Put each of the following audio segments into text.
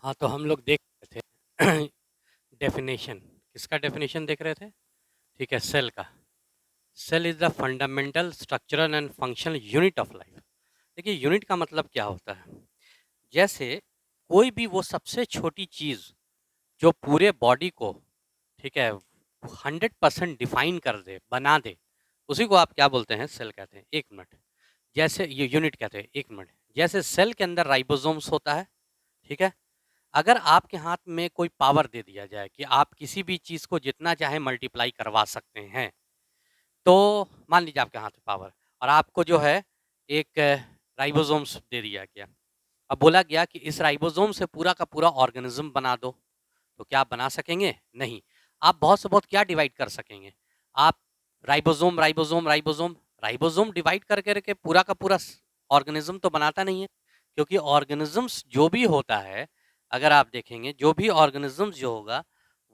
हाँ, तो हम लोग देख रहे थे डेफिनेशन। किसका डेफिनेशन देख रहे थे? ठीक है, सेल का। Cell is the fundamental structural and functional unit of life. देखिए, यूनिट का मतलब क्या होता है? जैसे कोई भी वो सबसे छोटी चीज़ जो पूरे बॉडी को, ठीक है, 100% डिफाइन कर दे, बना दे, उसी को आप क्या बोलते हैं? सेल कहते हैं। 1 मिनट। जैसे ये यूनिट कहते हैं, 1 मिनट। जैसे सेल के अंदर राइबोसोम्स होता है, ठीक है? अगर आपके हाथ में कोई पावर दे दिया जाए कि आप किसी भी चीज़ को जितना चाहे मल्टीप्लाई करवा सकते हैं, तो मान लीजिए आपके हाथ में पावर और आपको जो है एक राइबोसोम्स दे दिया गया। अब बोला गया कि इस राइबोसोम से पूरा का पूरा ऑर्गेनिज्म बना दो, तो क्या आप बना सकेंगे? नहीं। आप बहुत से बहुत क्या डिवाइड कर सकेंगे? आप ribosome, ribosome, ribosome, ribosome divide कर कर के पूरा का पूरा ऑर्गेनिज्म तो बनाता नहीं है, क्योंकि ऑर्गेनिजम्स जो भी होता है, अगर आप देखेंगे जो भी ऑर्गेनिजम्स जो होगा,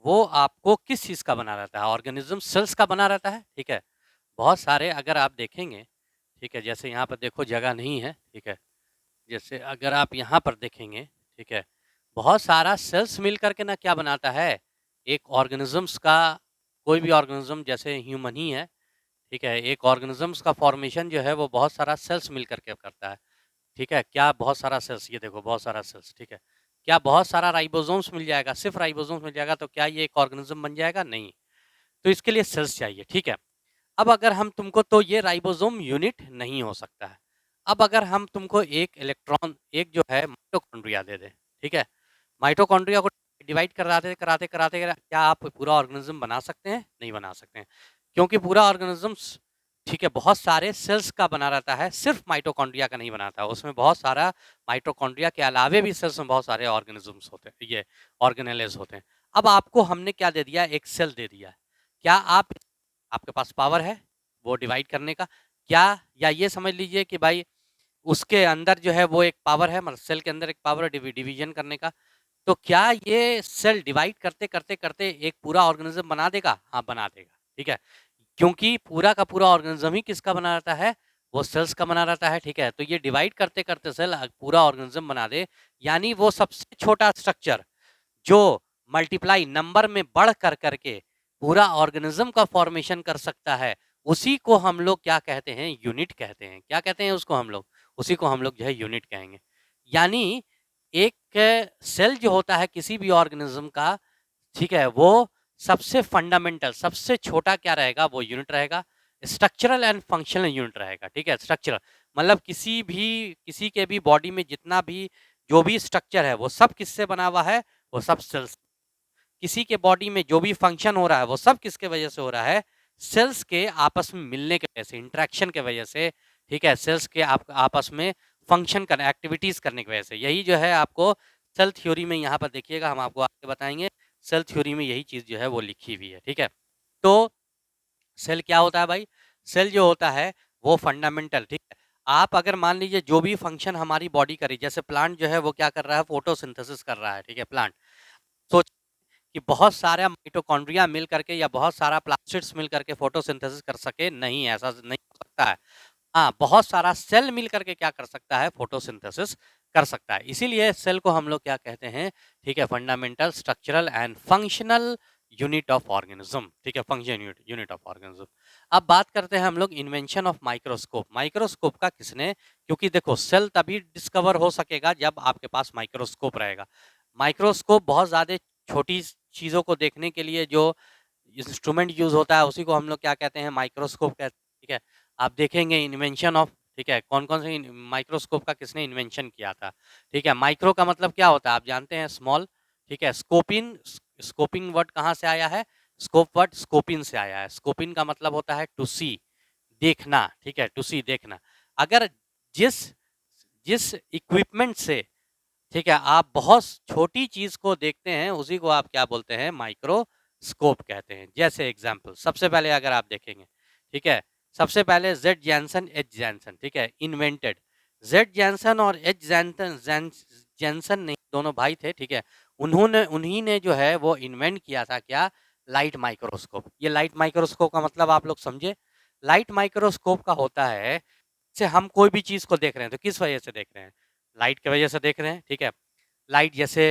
वो आपको किस चीज़ का बना रहता है? ऑर्गेनिज्म सेल्स का बना रहता है, ठीक है? बहुत सारे अगर आप देखेंगे, ठीक है, जैसे यहाँ पर देखो जगह नहीं है, ठीक है? जैसे अगर आप यहाँ पर देखेंगे, ठीक है, बहुत सारा सेल्स मिल कर के ना क्या बनाता है? एक ऑर्गेनिजम्स का, कोई भी ऑर्गेनिज्म जैसे ह्यूमन ही है, ठीक है? एक ऑर्गेनिजम्स का फॉर्मेशन जो है वो बहुत सारा सेल्स मिल कर के करता है। ठीक है? क्या बहुत सारा सेल्स, ये देखो बहुत सारा सेल्स, ठीक है? क्या बहुत सारा राइबोसोम्स मिल जाएगा? सिर्फ़ राइबोसोम्स मिल जाएगा तो क्या ये एक ऑर्गेनिज़्म बन जाएगा? नहीं। तो इसके लिए सेल्स चाहिए, ठीक है? अब अगर हम तुमको, तो ये राइबोसोम यूनिट नहीं हो सकता है। अब अगर हम तुमको एक इलेक्ट्रॉन, एक जो है माइटोकॉन्ड्रिया दे दें, ठीक है? माइटोकॉन्ड्रिया को डिवाइड कराते क्या आप पूरा ऑर्गेनिज़्म बना सकते हैं? नहीं बना सकते हैं। क्योंकि पूरा ऑर्गेनिज़म्स, ठीक है, बहुत सारे सेल्स का बना रहता है, सिर्फ़ माइटोकॉन्ड्रिया का नहीं बनाता। उसमें बहुत सारा माइटोकॉन्ड्रिया के अलावे भी सेल्स में बहुत सारे ऑर्गेनिज़म्स होते हैं, ये ऑर्गेनेलेज़ होते हैं। अब आपको हमने क्या दे दिया? एक सेल दे दिया है। क्या आपके पास पावर है वो डिवाइड करने का? क्या, या ये समझ लीजिए कि भाई उसके अंदर जो है वो एक पावर है, मतलब सेल के अंदर एक पावर है डिवीज़न करने का। तो क्या ये सेल डिवाइड करते एक पूरा ऑर्गेनिज़्म बना देगा? हाँ, बना देगा, ठीक है? क्योंकि पूरा का पूरा ऑर्गेनिज़्म ही किसका बना रहता है? वो सेल्स का बना रहता है, ठीक है? तो ये डिवाइड करते सेल पूरा ऑर्गेनिज़्म बना दे, यानी वो सबसे छोटा स्ट्रक्चर जो मल्टीप्लाई नंबर में बढ़ कर के पूरा ऑर्गेनिज्म का फॉर्मेशन कर सकता है, उसी को हम लोग क्या कहते हैं? यूनिट कहते हैं। क्या कहते हैं उसको हम लोग? उसी को हम लोग जो है यूनिट कहेंगे। यानी एक सेल जो होता है किसी भी ऑर्गेनिज्म का, ठीक है, वो सबसे फंडामेंटल, सबसे छोटा क्या रहेगा? वो यूनिट रहेगा। स्ट्रक्चरल एंड फंक्शनल यूनिट रहेगा, ठीक है? स्ट्रक्चरल मतलब किसी के भी बॉडी में जितना भी जो भी स्ट्रक्चर है, वो सब किससे बना हुआ है? वो सब सेल्स। किसी के बॉडी में जो भी फंक्शन हो रहा है, वो सब किसके वजह से हो रहा है? सेल्स के आपस में मिलने की वजह से, इंटरेक्शन की वजह से, ठीक है? सेल्स के आपस में फंक्शन करने, एक्टिविटीज़ करने की वजह से। यही जो है आपको सेल थ्योरी में, यहाँ पर देखिएगा हम आपको आगे बताएँगे, सेल थ्योरी में यही चीज़ जो है वो लिखी हुई है, ठीक है? तो सेल क्या होता है भाई? सेल जो होता है वो फंडामेंटल, ठीक है? आप अगर मान लीजिए जो भी फंक्शन हमारी बॉडी करी, जैसे प्लांट जो है वो क्या कर रहा है? फोटोसिंथेसिस कर रहा है, ठीक है? प्लांट। सोच कि बहुत सारा माइटोकॉन्ड्रिया मिल करके या बहुत सारा प्लास्टिड्स मिल करके फोटोसिंथेसिस कर सके, नहीं, ऐसा नहीं हो सकता है। हाँ, बहुत सारा सेल मिल करके क्या कर सकता है? फोटोसिंथेसिस कर सकता है। इसीलिए सेल को हम लोग क्या कहते हैं? ठीक है, fundamental, structural and functional unit of organism, ठीक है? Function unit unit of organism. अब बात करते हैं हम लोग इन्वेंशन ऑफ माइक्रोस्कोप। माइक्रोस्कोप का किसने, क्योंकि देखो सेल तभी डिस्कवर हो सकेगा जब आपके पास माइक्रोस्कोप रहेगा। माइक्रोस्कोप बहुत ज़्यादा छोटी चीज़ों को देखने के लिए जो इंस्ट्रूमेंट यूज़ होता है, उसी को हम लोग क्या कहते हैं? माइक्रोस्कोप कहते हैं, ठीक है? आप देखेंगे इन्वेंशन ऑफ, ठीक है, कौन-कौन से माइक्रोस्कोप का किसने इन्वेंशन किया था, ठीक है? माइक्रो का मतलब क्या होता है? आप जानते हैं, स्मॉल, ठीक है? स्कोपिंग वर्ड कहाँ से आया है? स्कोप वर्ड स्कोपिन से आया है। स्कोपिन का मतलब होता है टू सी, देखना, ठीक है? टू सी, देखना। अगर जिस जिस इक्विपमेंट से, ठीक है, आप बहुत छोटी चीज़ को देखते हैं, उसी को आप क्या बोलते हैं? माइक्रोस्कोप कहते हैं। जैसे एग्ज़ाम्पल, सबसे पहले अगर आप देखेंगे, ठीक है, सबसे पहले ज़ेड जैनसन, एच जैनसन, ठीक है, इन्वेंटेड। ज़ेड जैनसन और एच जैनसन नहीं, दोनों भाई थे, ठीक है। उन्हीं ने जो है वो इन्वेंट किया था क्या? Light microscope. ये लाइट माइक्रोस्कोप का मतलब आप लोग समझे? लाइट माइक्रोस्कोप का होता है, जैसे हम कोई भी चीज़ को देख रहे हैं, तो किस वजह से देख रहे हैं? लाइट की वजह से देख रहे हैं, ठीक है। लाइट जैसे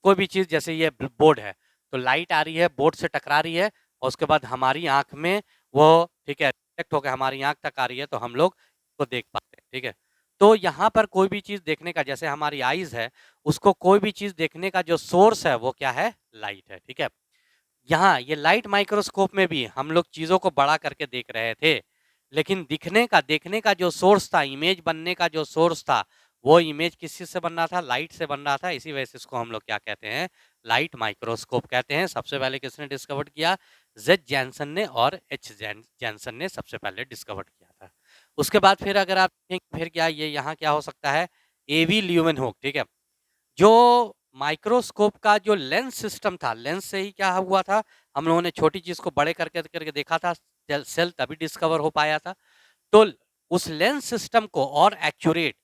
कोई भी चीज़ जैसे ये बोर्ड है, तो लाइट आ रही है, बोर्ड से टकरा रही है और उसके बाद हमारी आँख में वो ठीक है रिफ्लेक्ट होकर हमारी आँख तक आ रही है तो हम लोग उसको देख पाते हैं, ठीक है? तो यहाँ पर कोई भी चीज़ देखने का जैसे हमारी आइज़ है, उसको कोई भी चीज़ देखने का जो सोर्स है वो क्या है? लाइट है, ठीक है? यहाँ ये लाइट माइक्रोस्कोप में भी हम लोग चीज़ों को बड़ा करके देख रहे थे, लेकिन देखने का जो सोर्स था, इमेज बनने का जो सोर्स था, वो इमेज किस चीज़ से बन रहा था? लाइट से बन रहा था। इसी वजह से इसको हम लोग क्या कहते हैं? लाइट माइक्रोस्कोप कहते हैं। सबसे पहले किसने डिस्कवर किया? ज़ेड जैनसन ने और एच जैनसन ने सबसे पहले डिस्कवर किया था। उसके बाद फिर अगर आप देखेंगे फिर क्या ये यहाँ क्या हो सकता है? एवी ल्यूमेनहोक, ठीक है? जो माइक्रोस्कोप का जो लेंस सिस्टम था, लेंस से ही क्या हुआ था, हम लोगों ने छोटी चीज़ को बड़े करके करके देखा था, सेल तभी डिस्कवर हो पाया था। तो उस लेंस सिस्टम को और एक्यूरेट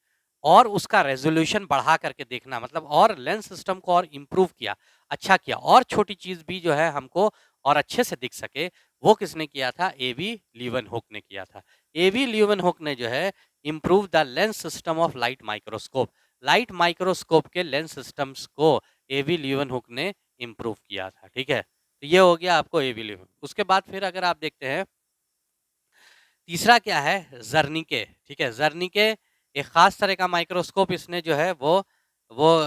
और उसका रेज़ोल्यूशन बढ़ा करके देखना मतलब और लेंस सिस्टम को और इम्प्रूव किया, अच्छा किया और छोटी चीज़ भी जो है हमको और अच्छे से दिख सके, वो किसने किया था? एवी ल्यूमेनहोक ने किया था। एवी ल्यूमेनहोक ने जो है improve the lens system of light microscope. Light microscope के लेंस सिस्टम्स को एवी ल्यूमेनहोक ने इम्प्रूव किया था, ठीक है? तो ये हो गया आपको एवी ल्यूमेनहोक। उसके बाद फिर अगर आप देखते हैं तीसरा क्या है? ज़र्निके, ठीक है? ज़र्निके एक ख़ास तरह का माइक्रोस्कोप इसने जो है वो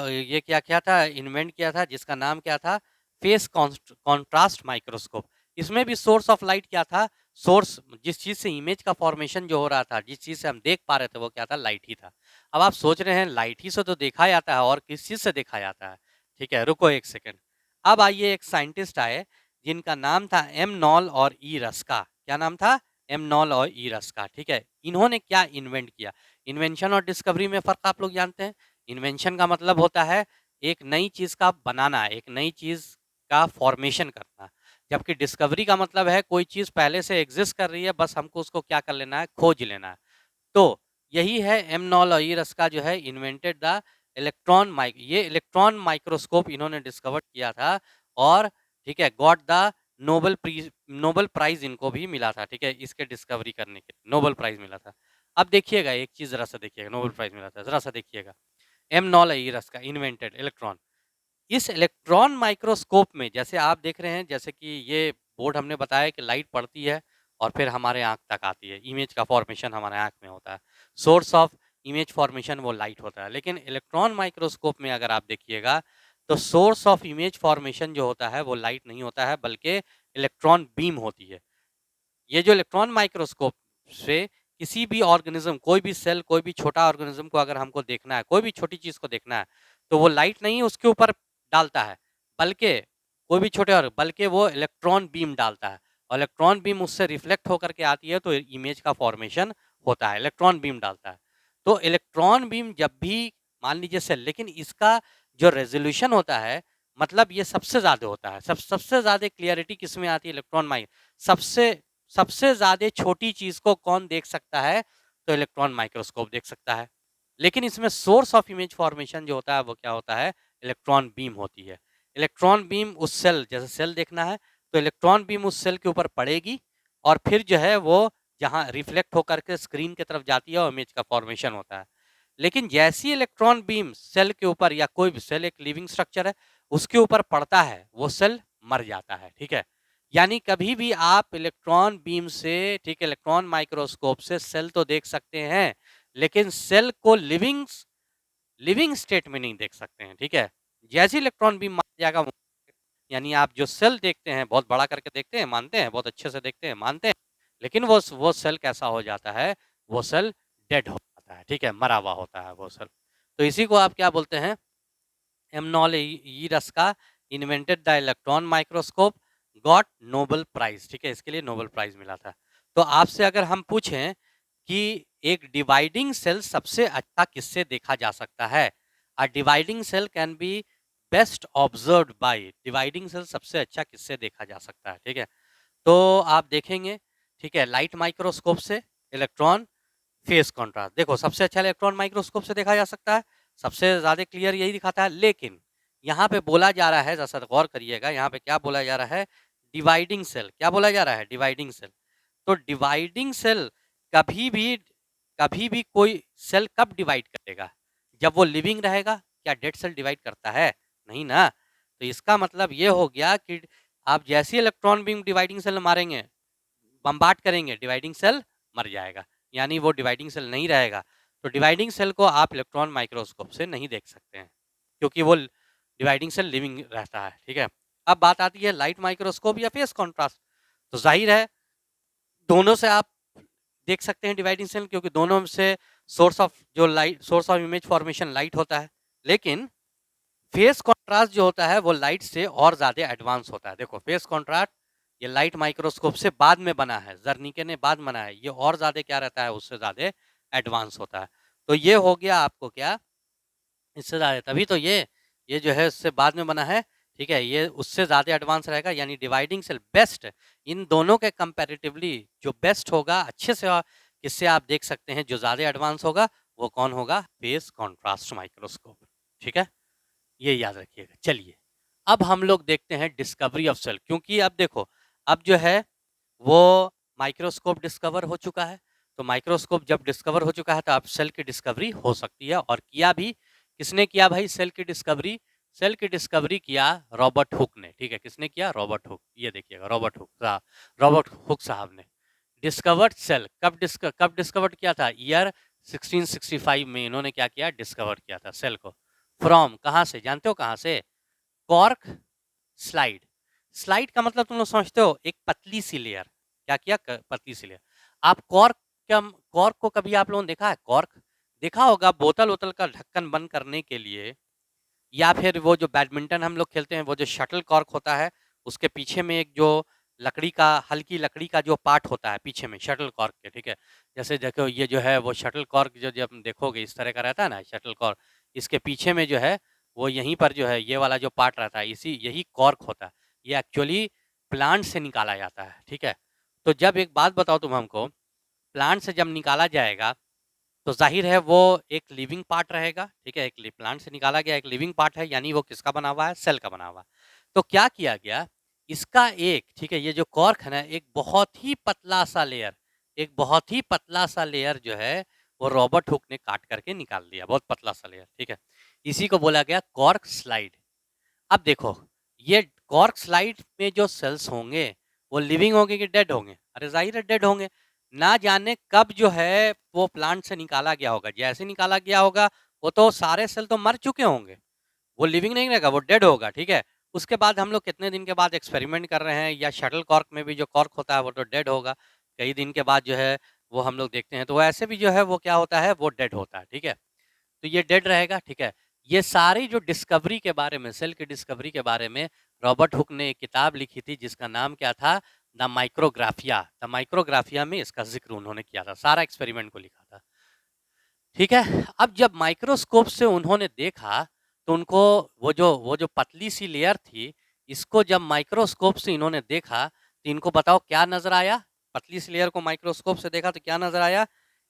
ये क्या किया था इन्वेंट किया था जिसका नाम क्या था? Face contrast microscope. इसमें भी सोर्स ऑफ लाइट क्या था? सोर्स जिस चीज़ से इमेज का फॉर्मेशन जो हो रहा था, जिस चीज़ से हम देख पा रहे थे वो क्या था? लाइट ही था। अब आप सोच रहे हैं लाइट ही से तो देखा जाता है और किस चीज़ से देखा जाता है? ठीक है, रुको 1 सेकंड। अब आइए एक साइंटिस्ट आए जिनका नाम था एम नॉल और ई रस्का। क्या नाम था? एम नॉल और ई रस्का, ठीक है? इन्होंने क्या इन्वेंट किया? इन्वेंशन और डिस्कवरी में फ़र्क आप लोग जानते हैं? इन्वेंशन का मतलब होता है एक नई चीज़ का बनाना, एक नई चीज़ का फ़ॉर्मेशन करना। जबकि डिस्कवरी का मतलब है कोई चीज़ पहले से एग्ज़िस्ट कर रही है, बस हमको उसको क्या कर लेना है? खोज लेना है। तो यही है एम नॉल और ई रस्का जो है इन्वेंटेड द ये इलेक्ट्रॉन माइक्रोस्कोप इन्होंने डिस्कवर किया था और ठीक है गॉट द नोबेल प्राइज़ इनको भी मिला था, ठीक है? इसके डिस्कवरी करने के नोबेल प्राइज़ मिला था। अब देखिएगा एक चीज़ ज़रा-सा देखिएगा नोबेल प्राइज़ मिला था, ज़रा-सा देखिएगा। एम नॉल ई रस्का इन्वेंटेड इलेक्ट्रॉन। इस इलेक्ट्रॉन माइक्रोस्कोप में जैसे आप देख रहे हैं जैसे कि ये बोर्ड हमने बताया कि लाइट पड़ती है और फिर हमारे आँख तक आती है। इमेज का फॉर्मेशन हमारे आँख में होता है। सोर्स ऑफ इमेज फॉर्मेशन वो लाइट होता है। लेकिन इलेक्ट्रॉन माइक्रोस्कोप में अगर आप देखिएगा तो सोर्स ऑफ इमेज फॉर्मेशन जो होता है वो लाइट नहीं होता है बल्कि इलेक्ट्रॉन बीम होती है। ये जो इलेक्ट्रॉन माइक्रोस्कोप से किसी भी ऑर्गेनिज्म कोई भी सेल कोई भी छोटा ऑर्गेनिज्म को अगर हमको देखना है कोई भी छोटी चीज़ को देखना है तो वो लाइट नहीं उसके ऊपर डालता है बल्कि कोई भी छोटे और बल्कि वो इलेक्ट्रॉन बीम डालता है और इलेक्ट्रॉन बीम उससे रिफ्लेक्ट होकर के आती है तो इमेज का फॉर्मेशन होता है इलेक्ट्रॉन बीम डालता है तो इलेक्ट्रॉन बीम जब भी मान लीजिए सेल लेकिन इसका जो रेजोल्यूशन होता है मतलब ये सबसे ज़्यादा होता है सबसे ज़्यादा क्लियरिटी किस में आती है इलेक्ट्रॉन माइक सबसे सबसे ज़्यादा छोटी चीज़ को कौन देख सकता है? तो इलेक्ट्रॉन माइक्रोस्कोप देख सकता है। लेकिन इसमें सोर्स ऑफ इमेज फॉर्मेशन जो होता है वो क्या होता है? इलेक्ट्रॉन बीम होती है। इलेक्ट्रॉन बीम उस सेल जैसे सेल देखना है तो इलेक्ट्रॉन बीम उस सेल के ऊपर पड़ेगी और फिर जो है वो जहाँ रिफ्लेक्ट होकर के स्क्रीन की तरफ जाती है और इमेज का फॉर्मेशन होता है। लेकिन जैसी इलेक्ट्रॉन बीम सेल के ऊपर या कोई भी सेल एक लिविंग स्ट्रक्चर है, उसके ऊपर पड़ता है, वो सेल मर जाता है, ठीक है? यानी कभी भी आप इलेक्ट्रॉन बीम से ठीक है इलेक्ट्रॉन माइक्रोस्कोप से सेल तो देख सकते हैं लेकिन सेल को लिविंग स्टेट में नहीं देख सकते हैं ठीक है जैसे इलेक्ट्रॉन बीम मार जाएगा यानी आप जो सेल देखते हैं बहुत बड़ा करके देखते हैं मानते हैं बहुत अच्छे से देखते हैं मानते हैं लेकिन वो सेल कैसा हो जाता है वो सेल डेड हो जाता है ठीक है मरा हुआ होता है वो सेल तो इसी को आप क्या बोलते हैं एमनॉल Ruska invented the electron microscope got Nobel prize ठीक है इसके लिए नोबेल प्राइज मिला था तो आपसे अगर हम पूछें कि एक डिवाइडिंग सेल सबसे अच्छा किससे देखा जा सकता है a dividing cell can be best observed by dividing cell सबसे अच्छा किससे देखा जा सकता है ठीक है तो आप देखेंगे ठीक है लाइट माइक्रोस्कोप से इलेक्ट्रॉन फेस कॉन्ट्रास्ट देखो सबसे अच्छा इलेक्ट्रॉन माइक्रोस्कोप से देखा जा सकता है सबसे ज़्यादा क्लियर यही दिखाता है लेकिन यहाँ पे बोला जा रहा है जैसा गौर करिएगा यहाँ पे क्या बोला जा रहा है डिवाइडिंग सेल क्या बोला जा रहा है डिवाइडिंग सेल तो डिवाइडिंग सेल कभी भी कभी भी कोई सेल कब डिवाइड करेगा जब वो लिविंग रहेगा क्या डेड सेल डिवाइड करता है नहीं ना तो इसका मतलब ये हो गया कि आप जैसे इलेक्ट्रॉन बीम डिवाइडिंग सेल मारेंगे, बम्बार्ड करेंगे, डिवाइडिंग सेल मर जाएगा, यानी वो डिवाइडिंग सेल नहीं रहेगा। तो डिवाइडिंग सेल को आप इलेक्ट्रॉन माइक्रोस्कोप से नहीं देख सकते हैं, क्योंकि वो डिवाइडिंग सेल लिविंग रहता है, ठीक है। अब बात आती है लाइट माइक्रोस्कोप या फेस कॉन्ट्रास्ट। तो जाहिर है दोनों से आप देख सकते हैं डिवाइडिंग सेल, क्योंकि दोनों से source of image formation light होता है। लेकिन फेस कॉन्ट्रास्ट जो होता है वो लाइट से और ज्यादा एडवांस होता है। देखो फेस कॉन्ट्रास्ट ये लाइट माइक्रोस्कोप से बाद में बना है, जर्निके ने बाद बना है, ये और ज्यादा क्या रहता है, उससे ज्यादा एडवांस होता है। तो ये हो गया आपको क्या, इससे ज्यादा, तभी तो ये जो है उससे बाद में बना है, ठीक है, ये उससे ज्यादा एडवांस रहेगा, यानी डिवाइडिंग सेल बेस्ट इन दोनों के कंपैरेटिवली जो बेस्ट होगा, अच्छे से किससे आप देख सकते हैं जो ज्यादा एडवांस होगा, वो कौन होगा, फेस कॉन्ट्रास्ट माइक्रोस्कोप, ठीक है, ये याद रखिएगा। चलिए अब हम लोग देखते हैं डिस्कवरी ऑफ सेल, क्योंकि अब देखो अब जो है वो माइक्रोस्कोप डिस्कवर हो चुका है। तो माइक्रोस्कोप जब डिस्कवर हो चुका है तो अब सेल की डिस्कवरी हो सकती है, और किया भी। किसने किया भाई सेल की डिस्कवरी? सेल की डिस्कवरी किया रॉबर्ट हुक ने, ठीक है, किसने किया, रॉबर्ट हुक, ये देखिएगा रॉबर्ट हुक साहब ने डिस्कवर्ड सेल। कब डिस्कवर्ड किया था? ईयर 1665 में इन्होंने क्या किया, डिस्कवर किया था सेल को। फ्रॉम कहाँ से, जानते हो कहाँ से? Cork slide. स्लाइड का मतलब तुम लोग समझते हो, एक पतली सी लेयर। क्या किया, पतली सी लेयर। आप कॉर्क को कभी आप लोगों ने देखा है? कॉर्क देखा होगा, बोतल वोतल का ढक्कन बंद करने के लिए, या फिर वो जो बैडमिंटन हम लोग खेलते हैं, वो जो शटल कॉर्क होता है, उसके पीछे में एक जो लकड़ी का, हल्की लकड़ी का जो पार्ट होता है पीछे में शटल कॉर्क के, ठीक है। जैसे देखो ये जो है वो शटल कॉर्क जो जब देखोगे इस तरह का रहता है ना शटल कॉर्क, इसके पीछे में जो है वो यहीं पर जो है ये वाला जो पार्ट रहता है, यही कॉर्क होता है। ये एक्चुअली प्लांट से निकाला जाता है, ठीक है। तो जब एक बात बताओ तुम हमको, प्लांट से जब निकाला जाएगा तो जाहिर है वो एक लिविंग पार्ट रहेगा, ठीक है, एक प्लांट से निकाला गया एक लिविंग पार्ट है, यानी वो किसका बना हुआ है, सेल का बना हुआ है। तो क्या किया गया, इसका एक, ठीक है, ये जो कॉर्क है ना, एक बहुत ही पतला सा लेयर, एक बहुत ही पतला सा लेयर जो है वो रॉबर्ट हुक ने काट करके निकाल दिया, बहुत पतला सा लेयर, ठीक है। इसी को बोला गया कॉर्क स्लाइड। अब देखो ये कॉर्क स्लाइड में जो सेल्स होंगे वो लिविंग होंगे कि डेड होंगे? अरे जाहिर है डेड होंगे। ना जाने कब जो है वो प्लांट से निकाला गया होगा, जैसे निकाला गया होगा वो तो सारे सेल तो मर चुके होंगे, वो लिविंग नहीं रहेगा, वो डेड होगा, ठीक है। उसके बाद हम लोग कितने दिन के बाद एक्सपेरिमेंट कर रहे हैं, या शटल कॉर्क में भी जो कॉर्क होता है वो तो डेड होगा, कई दिन के बाद जो है वो हम लोग देखते हैं, तो ऐसे भी जो है वो क्या होता है, वो डेड होता है, ठीक है। तो ये डेड रहेगा, ठीक है। ये सारी जो डिस्कवरी के बारे में, सेल की डिस्कवरी के बारे में रॉबर्ट हुक ने एक किताब लिखी थी जिसका नाम क्या था, द माइक्रोग्राफिया। द माइक्रोग्राफिया में इसका जिक्र उन्होंने किया था, सारा एक्सपेरिमेंट को लिखा था, ठीक है। अब जब माइक्रोस्कोप से उन्होंने देखा तो उनको वो जो पतली सी लेयर थी, इसको जब माइक्रोस्कोप से इन्होंने देखा तो इनको बताओ क्या नजर आया, पतली सी लेयर को माइक्रोस्कोप से देखा तो क्या नजर आया,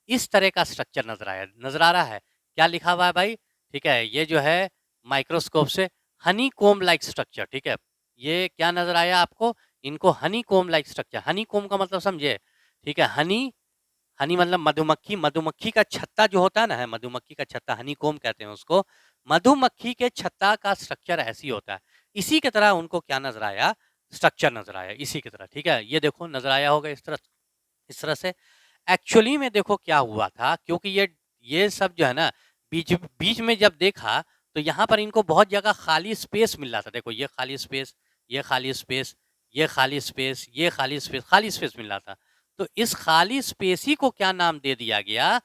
इस तरह का स्ट्रक्चर नजर आ रहा है। क्या लिखा हुआ है भाई, ठीक है, ये जो है माइक्रोस्कोप से हनी कोम लाइक स्ट्रक्चर, ठीक है, ये क्या नजर आया आपको, इनको हनी कोम लाइक स्ट्रक्चर। हनी कोम का मतलब समझे, ठीक है, हनी, हनी मतलब मधुमक्खी, मधुमक्खी का छत्ता जो होता है ना, है मधुमक्खी का छत्ता, हनी कोम कहते हैं उसको। मधुमक्खी के छत्ता का स्ट्रक्चर ऐसी होता है, इसी की तरह उनको क्या नजर आया, स्ट्रक्चर नजर आया इसी की तरह, ठीक है। ये देखो नजर आया होगा इस तरह से। एक्चुअली में देखो क्या हुआ था, क्योंकि ये सब जो है ना, बीच बीच में जब देखा तो यहाँ पर इनको बहुत जगह खाली स्पेस मिल रहा था। देखो ये खाली स्पेस, ये खाली स्पेस, ये खाली स्पेस, ये खाली स्पेस मिल रहा था। तो इस खाली स्पेस ही को क्या नाम दे दिया गया,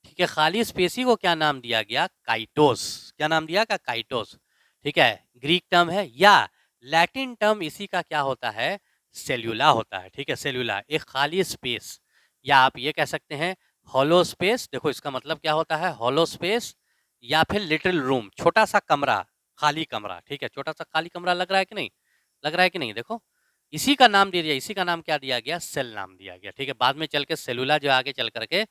ठीक है, खाली स्पेस ही को क्या नाम दिया गया, काइटोस। क्या नाम दिया, का काइटोस, ठीक है, ग्रीक टर्म है, या लैटिन टर्म इसी का क्या होता है, सेल्यूला होता है, ठीक है, सेल्यूला, एक खाली स्पेस, या आप ये कह सकते हैं हॉलो स्पेस। देखो इसका मतलब क्या होता है, हॉलो स्पेस, या फिर लिटिल रूम, छोटा सा कमरा, खाली कमरा, ठीक है, छोटा सा खाली कमरा लग रहा है कि नहीं, लग रहा है कि नहीं, देखो इसी का नाम दे दिया, इसी का नाम क्या दिया गया, सेल नाम दिया गया, ठीक है। बाद में चल के सेलुला जो आगे चल करके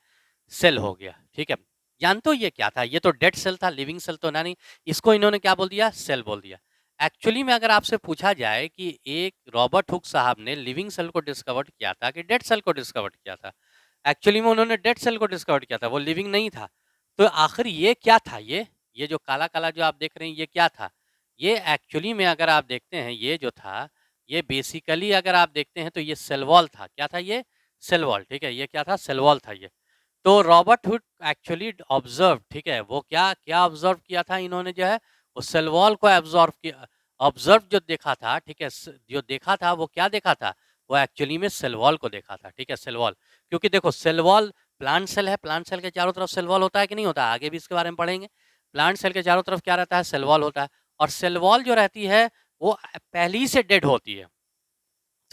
सेल हो गया, ठीक है। जानते हो ये क्या था, ये तो डेड सेल था, लिविंग सेल तो ना नहीं, इसको इन्होंने क्या बोल दिया, सेल बोल दिया। एक्चुअली में अगर आपसे पूछा जाए कि एक रॉबर्ट हुक साहब ने लिविंग सेल को डिस्कवर किया था कि डेड सेल को डिस्कवर किया था, एक्चुअली में उन्होंने डेड सेल को डिस्कवर किया था, वो लिविंग नहीं था। तो आखिर ये क्या था, ये जो काला काला जो आप देख रहे हैं ये क्या था, ये एक्चुअली में अगर आप देखते हैं ये जो था, ये बेसिकली अगर आप देखते हैं तो ये सेल वॉल था। क्या था ये? सेल वॉल, ठीक है? ये क्या था? सेल वॉल था ये। तो रॉबर्ट हुक एक्चुअली ऑब्जर्व, ठीक है? वो क्या क्या ऑब्जर्व किया था इन्होंने जो है, वो सेल वॉल को ऑब्जर्व किया, ऑब्जर्व जो देखा था, ठीक है? जो देखा था वो क्या देखा था? वो एक्चुअली में सेल वॉल को देखा था, ठीक है? सेल वॉल, क्योंकि देखो सेल वॉल प्लांट सेल है, प्लांट सेल के चारों तरफ सेल वॉल होता है कि नहीं होता? आगे भी इसके बारे में पढ़ेंगे। प्लांट सेल के चारों तरफ क्या रहता है? सेल वॉल होता है। और सेल वॉल जो रहती है वो पहले ही से डेड होती है।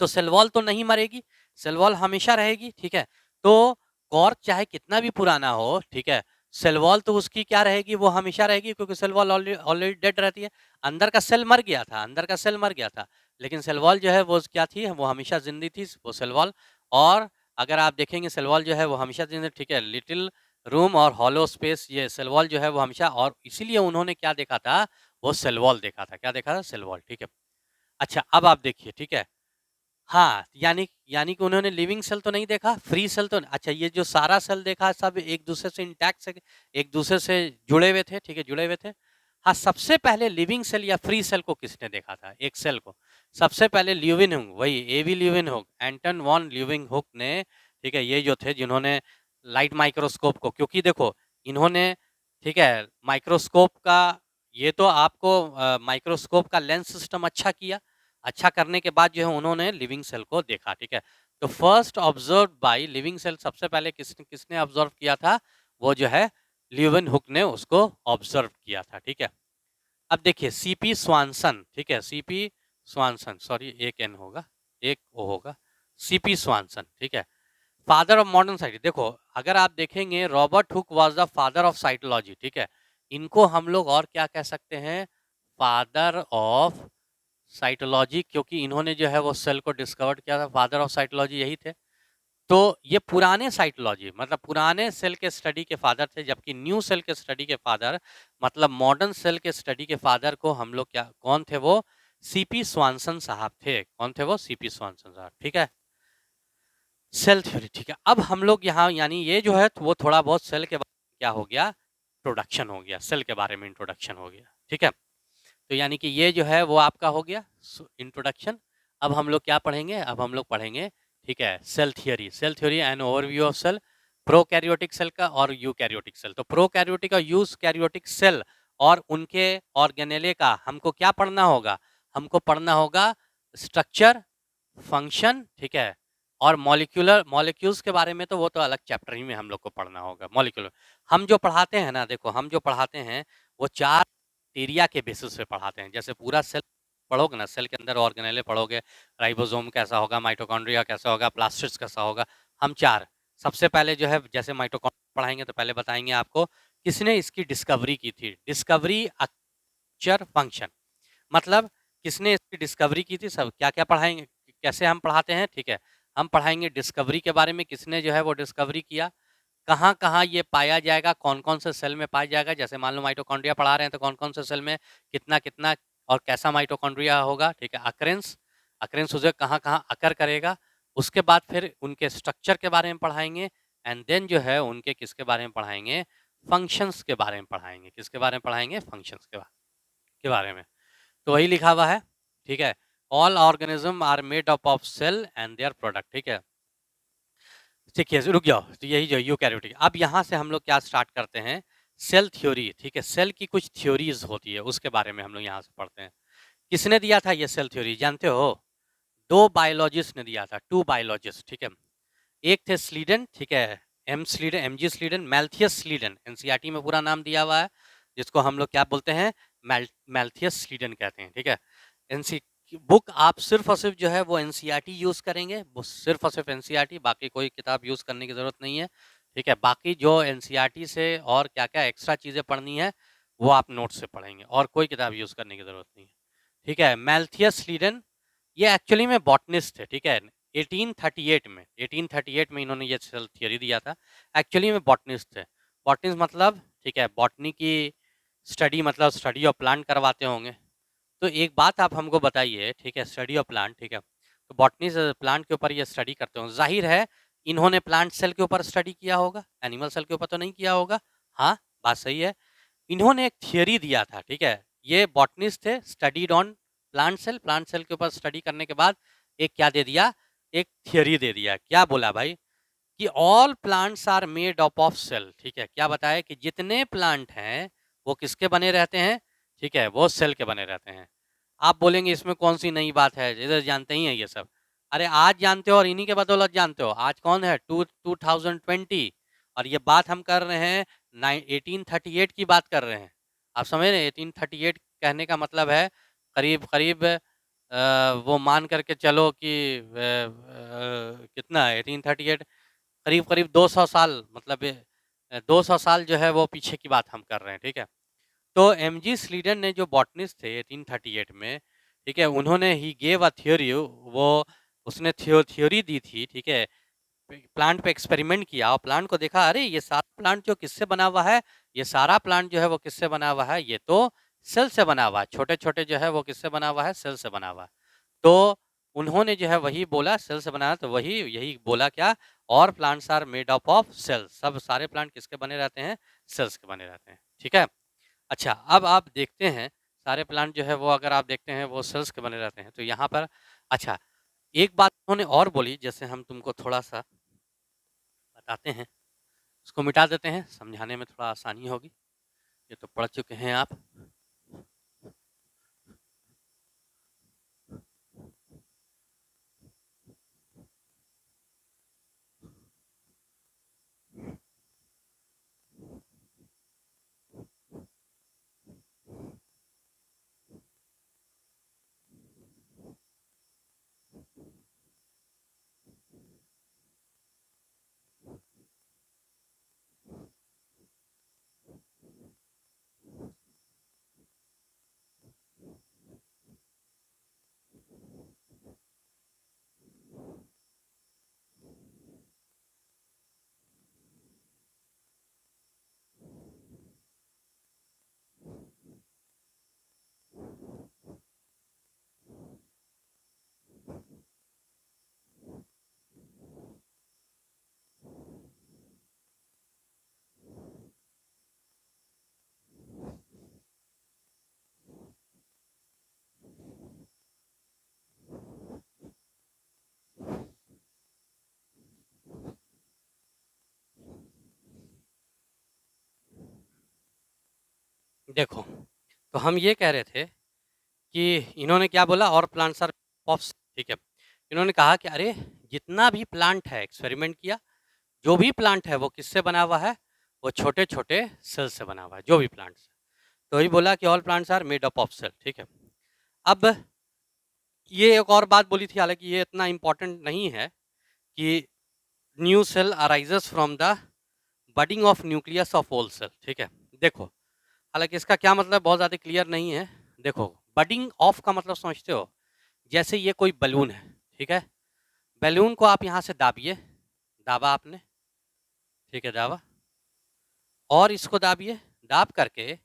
तो सेल वॉल तो नहीं मरेगी, सेल वॉल हमेशा रहेगी, ठीक है? तो कॉर्क चाहे कितना भी पुराना हो, ठीक है? सेल वॉल तो उसकी क्या रहेगी? वो हमेशा रहेगी, क्योंकि सेल वॉल ऑलरेडी डेड रहती है। अंदर का सेल मर गया था, अंदर का सेल मर गया था, लेकिन सेल वॉल जो है वो क्या थी? वो हमेशा ज़िंदा थी वो सेल वॉल। और अगर आप देखेंगे सेल वॉल जो है वो हमेशा ज़िंदा, ठीक है? लिटिल रूम और हॉलो स्पेस, ये सेल वॉल जो है वो हमेशा, और इसीलिए उन्होंने क्या देखा था? वो सेल वॉल देखा था। क्या देखा था? सेल वॉल, ठीक है? अच्छा, अब आप देखिए, ठीक है? हाँ, यानी यानी कि उन्होंने लिविंग सेल तो नहीं देखा, फ्री सेल तो अच्छा, ये जो सारा सेल देखा सब एक-दूसरे से इंटैक्ट से, एक-दूसरे से जुड़े हुए थे, ठीक है? जुड़े हुए थे। हाँ, सबसे पहले लिविंग सेल या फ्री सेल को किसने देखा था? एक सेल को। सबसे पहले ल्यूविनहुंग, वही एवी ल्यूविनहुंग, एंटन वॉन ल्यूविनहुक ने, ठीक है? ये जो थे जिन्होंने लाइट माइक्रोस्कोप को, क्योंकि देखो इन्होंने, ठीक है, माइक्रोस्कोप का, ये तो आपको माइक्रोस्कोप का लेंस सिस्टम अच्छा किया। अच्छा करने के बाद जो है उन्होंने लिविंग सेल को देखा, ठीक है? तो first observed by living cell, सबसे पहले किसने किसने ऑब्जर्व किया था? वो जो है ल्यूवेनहुक ने उसको ऑब्जर्व किया था, ठीक है? अब देखिए सीपी स्वानसन, ठीक है? सीपी स्वानसन, सॉरी एक एन होगा, एक ओ होगा, सीपी स्वानसन, ठीक है? Father of modern science. देखो अगर आप देखेंगे Robert Hooke was the father of cytology, ठीक है? इनको हम लोग और क्या कह सकते हैं? फादर ऑफ साइटोलॉजी, क्योंकि इन्होंने जो है वो सेल को डिस्कवर किया था, फादर ऑफ साइटोलॉजी यही थे। तो ये पुराने साइटोलॉजी मतलब पुराने सेल के स्टडी के फादर थे, जबकि न्यू सेल के स्टडी के फादर मतलब मॉडर्न सेल के स्टडी के फादर को हम लोग क्या, कौन थे वो? सीपी स्वानसन साहब थे। कौन थे वो? सीपी स्वानसन साहब, ठीक है? सेल थ्योरी, ठीक है? अब हम लोग यहाँ यानी ये जो है वो थोड़ा बहुत सेल के बारे में क्या हो गया? इंट्रोडक्शन हो गया, सेल के बारे में इंट्रोडक्शन हो गया, ठीक है? तो यानी कि ये जो है वो आपका हो गया इंट्रोडक्शन। अब हम लोग क्या पढ़ेंगे? अब हम लोग पढ़ेंगे, ठीक है, cell theory. Cell theory and overview of cell, prokaryotic cell का और यूकैरियोटिक सेल। तो प्रोकैरियोटिक और यूकैरियोटिक सेल और उनके ऑर्गेनेले का हमको क्या पढ़ना होगा? हमको पढ़ना होगा स्ट्रक्चर, फंक्शन, ठीक है? और मॉलिक्यूलर मॉलिक्यूल्स के बारे में तो वो तो अलग चैप्टर ही में हम लोग को पढ़ना होगा। मॉलिक्यूलर हम जो पढ़ाते हैं ना, देखो हम जो पढ़ाते हैं वो 4 एरिया के बेसिस पे पढ़ाते हैं। जैसे पूरा सेल पढ़ोगे ना, सेल के अंदर ऑर्गेनेले पढ़ोगे, राइबोसोम कैसा होगा, माइटोकॉन्ड्रिया कैसा होगा, प्लास्टिड्स कैसा होगा। हम 4 सबसे पहले जो है जैसे माइटोकॉन्ड्रिया पढ़ाएंगे तो पहले बताएंगे आपको किसने इसकी डिस्कवरी की थी। डिस्कवरी, स्ट्रक्चर, फंक्शन, मतलब किसने इसकी डिस्कवरी की थी, सब क्या-क्या पढ़ाएंगे, कैसे हम पढ़ाते हैं, ठीक है? हम पढ़ाएंगे डिस्कवरी के बारे में, किसने जो है वो डिस्कवरी किया, कहाँ-कहाँ ये पाया जाएगा, कौन-कौन से सेल में पाया जाएगा। जैसे मान लो माइटोकॉन्ड्रिया पढ़ा रहे हैं तो कौन-कौन से सेल में कितना-कितना और कैसा माइटोकॉन्ड्रिया होगा, ठीक है? अकरेंस, अकरेंस उसे कहाँ-कहाँ अकर करेगा। उसके बाद फिर उनके स्ट्रक्चर के बारे में पढ़ाएँगे एंड देन जो है उनके किसके बारे में पढ़ाएँगे? फंक्शंस के बारे में पढ़ाएँगे। किसके बारे में पढ़ाएँगे? फंक्शंस के बारे में। तो वही लिखा हुआ है, ठीक है? All organism are made up of cell and their product, ठीक है? देखिए, रुक जाओ, तो यही जो यूकैरियोटिक, अब यहाँ से हम लोग क्या स्टार्ट करते हैं? सेल थ्योरी, ठीक है? सेल की कुछ थ्योरीज़ होती है, उसके बारे में हम लोग यहाँ से पढ़ते हैं। किसने दिया था ये सेल थ्योरी, जानते हो? 2 बायोलॉजिस्ट ने दिया था, 2 बायोलॉजिस्ट, ठीक है? एक थे स्लीडन, ठीक है? M Schleiden, MG Schleiden, Matthias Schleiden, NCERT में पूरा नाम दिया हुआ है, जिसको हम लोग क्या बोलते हैं? मैल्थियस स्लीडन कहते हैं, ठीक है? एनसी बुक आप सिर्फ और सिर्फ जो है वो एनसीईआरटी यूज़ करेंगे, वो सिर्फ और सिर्फ एनसीईआरटी, बाकी कोई किताब यूज़ करने की ज़रूरत नहीं है, ठीक है? बाकी जो एनसीईआरटी से और क्या-क्या एक्स्ट्रा चीज़ें पढ़नी है, वो आप नोट से पढ़ेंगे और कोई किताब यूज़ करने की ज़रूरत नहीं है, ठीक है? मैल्थियस स्लीडन ये एक्चुअली में बॉटनिस्ट है, ठीक है? 1838 में इन्होंने ये सेल थ्योरी दिया था। एक्चुअली में बॉटनिस्ट थे। बॉटनिस्ट मतलब, ठीक है, बॉटनी की स्टडी मतलब स्टडी ऑफ प्लांट करवाते होंगे। तो एक बात आप हमको बताइए, ठीक है, स्टडी ऑफ प्लांट, ठीक है, तो बॉटनी प्लांट के ऊपर ये स्टडी करते हो, जाहिर है इन्होंने प्लांट सेल के ऊपर स्टडी किया होगा, एनिमल सेल के ऊपर तो नहीं किया होगा। हाँ, बात सही है। इन्होंने एक थियरी दिया था, ठीक है, ये बॉटनिस्ट थे, स्टडीड ऑन प्लांट सेल के ऊपर स्टडी करने के बाद एक क्या दे दिया, एक थियोरी दे दिया। क्या बोला भाई कि all plants are made up of cell. ठीक है, क्या बताया कि जितने प्लांट हैं वो किसके बने रहते हैं, ठीक है, वो सेल के बने रहते हैं। आप बोलेंगे इसमें कौन सी नई बात है, इधर जानते ही हैं ये सब। अरे आज जानते हो और इन्हीं के बदौलत जानते हो। आज कौन है, 2020, और ये बात हम कर रहे हैं 1838 की बात कर रहे हैं। आप समझ रहे हैं, 1838 कहने का मतलब है करीब करीब वो मान करके चलो कि कितना 1838 करीब करीब 200 साल, मतलब 200 साल जो है वो पीछे की बात हम कर रहे हैं। ठीक है, तो एमजी स्लीडन ने जो बॉटनिस्ट थे 1838 में, ठीक है, उन्होंने ही गेव अ थ्योरी, वो उसने थ्योरी दी थी। ठीक है, प्लांट पे एक्सपेरिमेंट किया और प्लांट को देखा, अरे ये सारा प्लांट जो किससे बना हुआ है, ये सारा प्लांट जो है वो किससे बना हुआ है, ये तो सेल से बना हुआ है। छोटे छोटे जो है वो किससे बना हुआ है, सेल से बना हुआ है। तो उन्होंने जो है वही बोला, सेल से बना है, तो वही यही बोला क्या, और plants are made up of cells. सब सारे प्लांट किसके बने रहते हैं, सेल्स के बने रहते हैं। ठीक है, अच्छा अब आप देखते हैं सारे प्लांट जो है वो अगर आप देखते हैं वो सेल्स के बने रहते हैं। तो यहाँ पर अच्छा एक बात उन्होंने और बोली, जैसे हम तुमको थोड़ा सा बताते हैं, उसको मिटा देते हैं, समझाने में थोड़ा आसानी होगी। ये तो पढ़ चुके हैं आप। देखो, तो हम ये कह रहे थे कि इन्होंने क्या बोला, और प्लांट्स आर पॉप्स। ठीक है, इन्होंने कहा कि अरे जितना भी प्लांट है, एक्सपेरिमेंट किया, जो भी प्लांट है वो किससे बना हुआ है, वो छोटे छोटे सेल से बना हुआ है, जो भी प्लांट्स। तो ही बोला कि all plants are made up of cell. ठीक है, अब ये एक और बात बोली थी, हालांकि ये इतना इंपॉर्टेंट नहीं है, कि new cell arises from the budding of nucleus of old cell. ठीक है, देखो, हालांकि इसका क्या मतलब बहुत ज़्यादा क्लियर नहीं है। देखो, बडिंग ऑफ का मतलब समझते हो, जैसे ये कोई बलून है, ठीक है, बैलून को आप यहाँ से दाबिए, दाबा आपने, ठीक है, दाबा, और इसको दाबिए, दाब करके